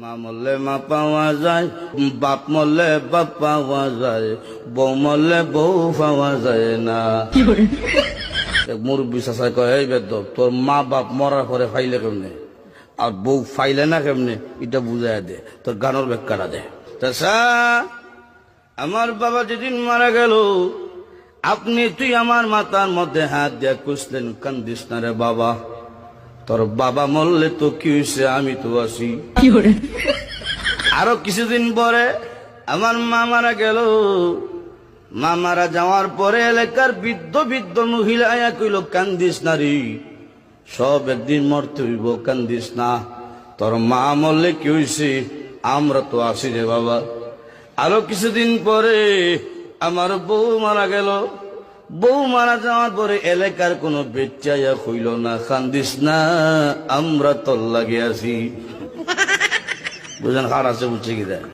মা মরলে মা পাওয়া যায়, বাপ মরলে বাপ পাওয়া যায়, বউ মরলে বউ পাওয়া যায় না। মুরব্বী চাষা কয়, এই বেদব, তোর মা বাপ মরার পরে ফাইলে কেমনে আর বউ ফাইলে না কেমনে, এটা বুঝাই দে, তোর গানোর ব্যাখ্যাটা দে। চাষা, আমার বাবা যেদিন মারা গেল, তুই আমার মাথার মধ্যে হাত দিয়ে কুসলেন, কান্দিস না রে বাবা, তোর বাবা মরলে তো কি হয়েছে, আমি তো আছি। আরো কিছুদিন পরে আমার মা মারা গেল। মা মারা যাওয়ার পরে এলাকার বৃদ্ধ বৃদ্ধ মহিলা আয়া কইল, কান্দিস না রে, সব একদিন মরতে হইব, কান্দিস না, তোর মা মরলে কি হয়েছে, আমরা তো আছি রে বাবা। আরো কিছুদিন পরে আমার বউ মারা গেল। বউ মারা যাওয়ার পরে এলাকার কোনো বেচাইয়া হইল না, কান্দিস না, আমরা তোর লাগে আছি। বুঝলেন, হার আছে বুঝছে কি দেয়।